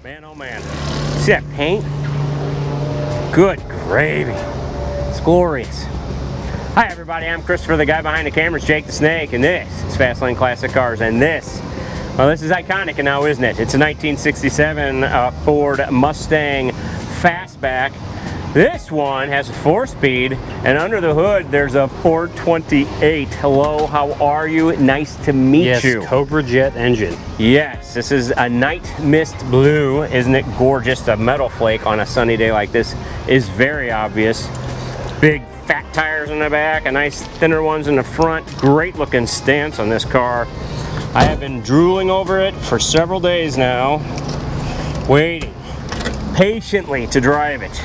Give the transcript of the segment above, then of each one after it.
Man, oh man. See that paint? Good gravy. It's glorious. Hi everybody, I'm Christopher, the guy behind the cameras, Jake the Snake, and this is Fastlane Classic Cars, and this, well, this is iconic now, isn't it? It's a 1967 Ford Mustang Fastback. This one has a 4-speed, and under the hood there's a 428. Hello, how are you? Nice to meet you. Yes, Cobra Jet engine. Yes, this is a Nightmist blue. Isn't it gorgeous? A metal flake on a sunny day like this is very obvious. Big fat tires in the back, a nice thinner ones in the front. Great looking stance on this car. I have been drooling over it for several days now, waiting patiently to drive it.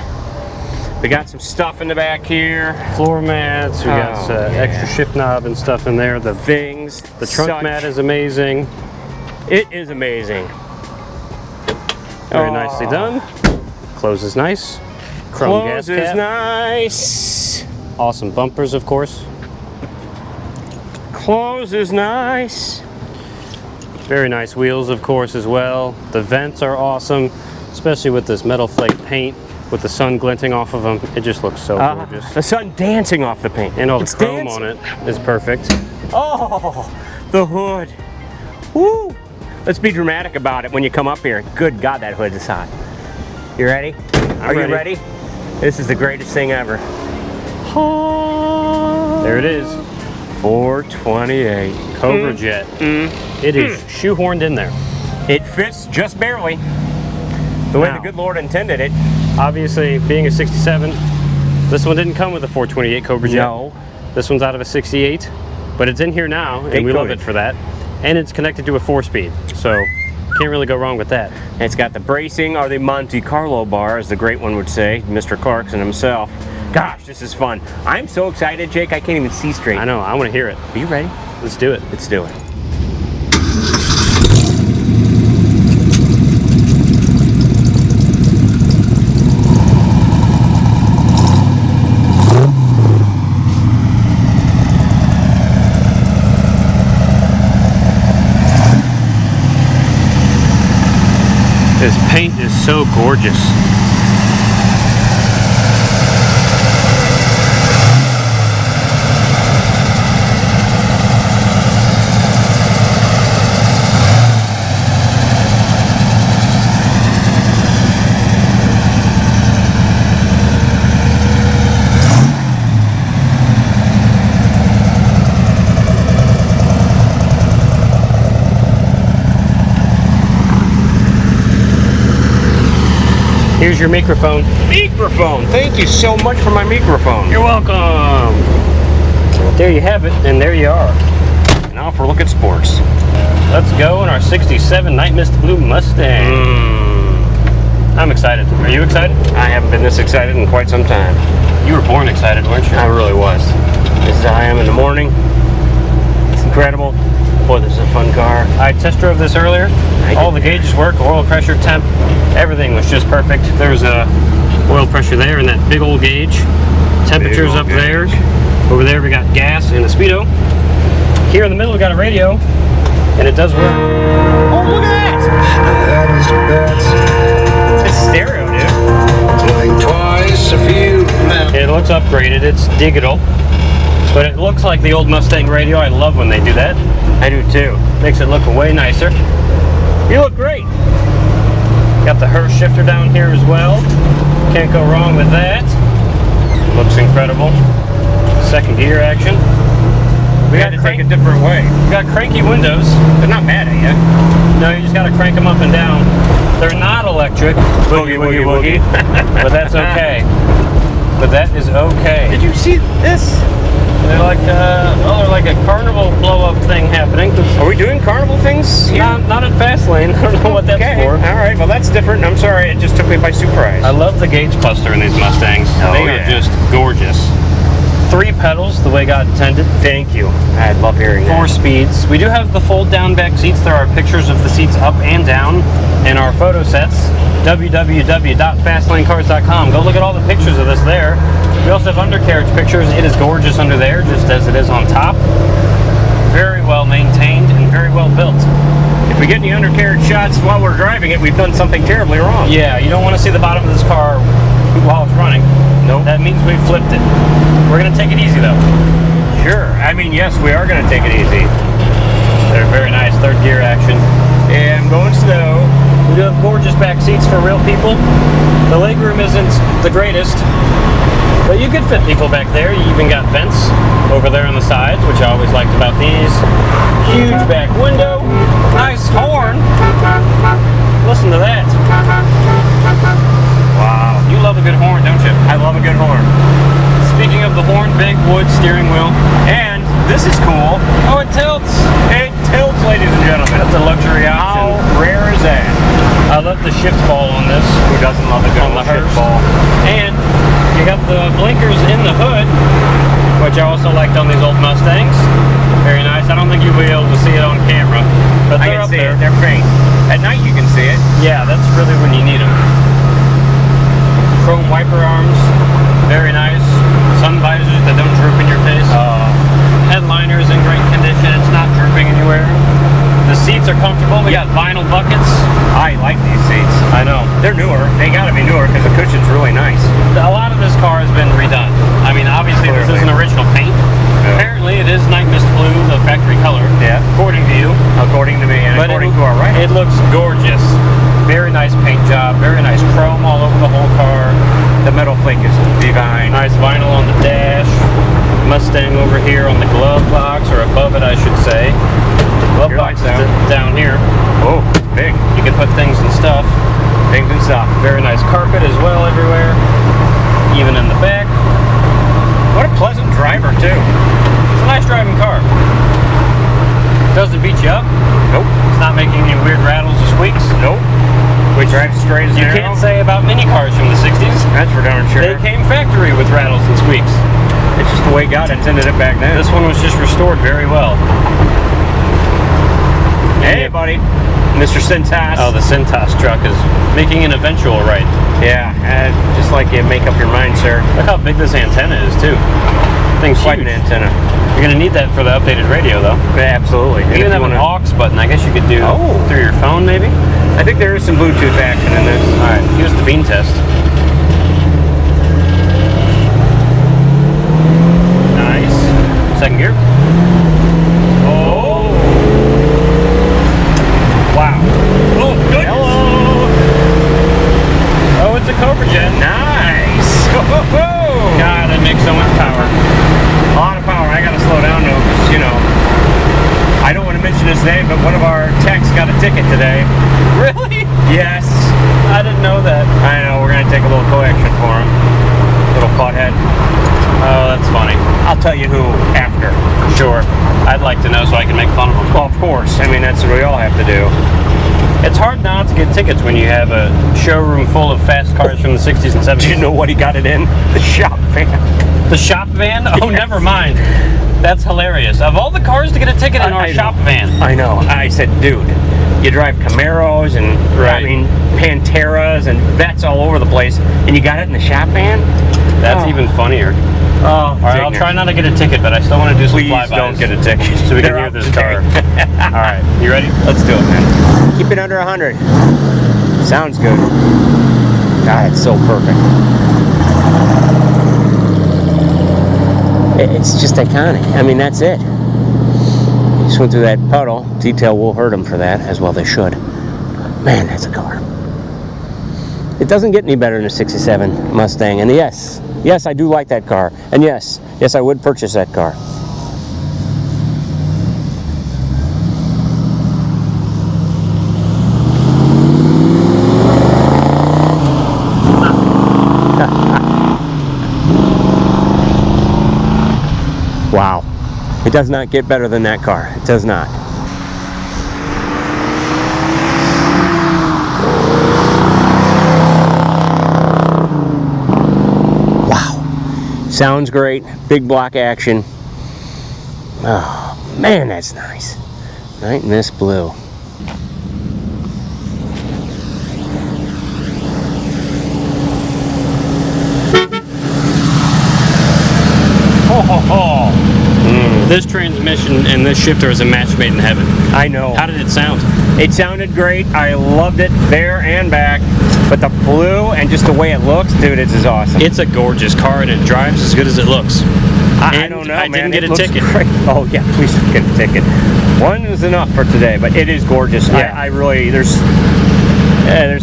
We got some stuff in the back here. Floor mats, we got extra shift knob and stuff in there. The things. The trunk mat is amazing. It is amazing. Very nicely done. Closes nice. Chrome gas cap. Closes nice. Awesome bumpers, of course. Closes nice. Very nice wheels, of course, as well. The vents are awesome, especially with this metal flake paint. With the sun glinting off of them, it just looks so gorgeous. The sun dancing off the paint. And all the chrome on it is perfect. Oh, the hood. Woo! Let's be dramatic about it when you come up here. Good God, that hood is hot. You ready? Are you ready? This is the greatest thing ever. There it is. 428. Cobra Jet. It is shoehorned in there. It fits just barely. The way the good Lord intended it. Obviously, being a 67, this one didn't come with a 428 Cobra Jet. No. This one's out of a 68, but it's in here now, and we love it for that. And it's connected to a 4-speed, so can't really go wrong with that. And it's got the bracing, or the Monte Carlo bar, as the great one would say, Mr. Clarkson himself. Gosh, this is fun. I'm so excited, Jake, I can't even see straight. I know, I want to hear it. Are you ready? Let's do it. Let's do it. This paint is so gorgeous. Here's your microphone. Microphone! Thank you so much for my microphone. You're welcome. There you have it, and there you are. Now for a look at sports. Let's go in our 67 Nightmist Blue Mustang. I'm excited. Are you excited? I haven't been this excited in quite some time. You were born excited, weren't you? I really was. This is how I am in the morning. It's incredible. Boy, this is a fun car. I test drove this earlier. All the gauges work, oil pressure, temp, everything was just perfect. There's a oil pressure there in that big old gauge. Temperatures up there. Over there we got gas and a speedo. Here in the middle we got a radio, and it does work. Oh, look at that! It's stereo, dude. Twice a few. It looks upgraded. It's digital. But it looks like the old Mustang radio. I love when they do that. I do too. Makes it look way nicer. You look great. Got the Hearst shifter down here as well. Can't go wrong with that. Looks incredible. Second gear action. We got to take a different way. We got cranky windows. They're not mad at you. No, you just got to crank them up and down. They're not electric. Boogie, boogie, boogie. But that's okay. But that is okay. Did you see this? They're like, they're like a carnival blow-up thing happening. Are we doing carnival things here? Not at Fastlane. I don't know what that's for. All right, well that's different. I'm sorry, it just took me by surprise. I love the gauge cluster in these Mustangs. They are just gorgeous. 3 pedals, the way God intended. Thank you. I love hearing that. 4 speeds. We do have the fold-down back seats. There are pictures of the seats up and down in our photo sets. www.fastlanecars.com. Go look at all the pictures of this there. We also have undercarriage pictures. It is gorgeous under there, just as it is on top. Very well maintained and very well built. if we get any undercarriage shots while we're driving it, we've done something terribly wrong. Yeah, you don't want to see the bottom of this car while it's running. Nope. That means we flipped it. We're going to take it easy though. Sure. I mean, yes, we are going to take it easy. They're very nice, third gear action. Yeah, I'm going slow. We do have gorgeous back seats for real people. The legroom isn't the greatest, but you could fit people back there. You even got vents over there on the sides, which I always liked about these. Huge back window. Nice horn. Listen to that. Wow. You love a good horn, don't you? I love a good horn. Speaking of the horn, big wood steering wheel. And this is cool. Oh, it tilts. It tilts, ladies and gentlemen. That's a luxury option. How rare is that? I love the shift ball on this. Who doesn't love a good On the shift Hearst. ball? And you got the blinkers in the hood, which I also liked on these old Mustangs. Very nice. I don't think you'll be able to see it on camera, but I they're can up see there. it. They're faint. At night you can see it. Yeah, that's really when you need them. Chrome wiper arms, very nice. Sun visors that don't droop in your face. Headliner's in great condition. It's not drooping anywhere. The seats are comfortable. We got vinyl buckets. I like these seats. I know. They're newer. They gotta be newer because the cushion's really nice. A lot of this car has been redone. I mean, obviously this Clearly. isn't original paint. Yeah. Apparently it is Nightmist blue, the factory color. Yeah. According to you. According to me and But according to our right. It looks gorgeous. Very nice paint job. Very nice chrome all over the whole car. The metal flake is divine. Nice vinyl on the dash. Mustang over here on the glove box, or above it I should say. Glove Your box is lights down here. Oh, it's big. You can put things and stuff. Things and stuff. Very nice carpet as well everywhere. Even in the back. What a pleasant driver too. It's a nice driving car. Doesn't beat you up. Nope. It's not making any weird rattles or squeaks. Nope. We drive straight as You an can't arrow. say about many cars from the 60s. That's for darn sure. They came factory with rattles and squeaks. It's just the way God intended it back then. This one was just restored very well. Hey, buddy. Mr. Cintas. Oh, the Cintas truck is making an eventual right. Yeah, just like you make up your mind, sir. Look how big this antenna is, too. Thing's Quite huge. an antenna. You're going to need that for the updated radio, though. Yeah, absolutely. And You if even have an wanna- aux button. I guess you could do through your phone, maybe? I think there is some Bluetooth action in this. All right, here's the bean test. Nice. Second gear. Oh. Wow. Oh, goodness. Hello. Oh, it's a Cobra Jet. Nice. God, it makes so much power. A lot of power. I gotta slow down though, because you know, I don't want to mention his name, but one of our techs got a ticket today. Really? Yes. I didn't know that. I know. We're gonna take a little co-action for him. Little butthead. Oh, that's funny. I'll tell you who after. Sure. I'd like to know so I can make fun of them. Well, of course. I mean, that's what we all have to do. It's hard not to get tickets when you have a showroom full of fast cars from the 60s and 70s. Do you know what he got it in? The shop van. The shop van? Oh, Yes. never mind. That's hilarious. Of all the cars to get a ticket in our I know. shop van. I know. I said, dude, you drive Camaros and Right. I mean Panteras and vets all over the place, and you got it in the shop van? That's Oh. even funnier. Oh, All right, I'll try not to get a ticket, but I still want to do some Please flybys. don't get a ticket. So we can They're hear out this today. car. All right, you ready? Let's do it, man. Keep it under 100. Sounds good. God, it's so perfect. It's just iconic. I mean, that's it. He just went through that puddle. Detail will hurt him for that, as well they should. Man, that's a car. It doesn't get any better than a 67 Mustang. And yes, I do like that car. And yes, I would purchase that car. Wow. It does not get better than that car. It does not. Wow. Sounds great. Big block action. Oh, man, that's nice. Nightmist blue. Ho, ho, ho. This transmission and this shifter is a match made in heaven. I know. How did it sound? It sounded great. I loved it there and back. But the blue and just the way it looks, dude, it's just awesome. It's a gorgeous car and it drives as good as it looks. I don't know, I man. didn't get a ticket. Great. Oh yeah, please get a ticket. One is enough for today, but it is gorgeous. Yeah. I really, there's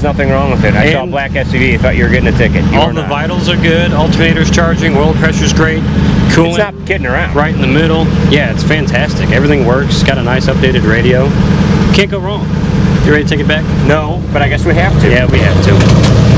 nothing wrong with it. I saw a black SUV, I thought you were getting a ticket. All the vitals are good, alternator's charging, oil pressure's great, coolant. It's not kidding around. Right in the middle. Yeah, it's fantastic. Everything works, got a nice updated radio. Can't go wrong. You ready to take it back? No, but I guess we have to. Yeah, we have to.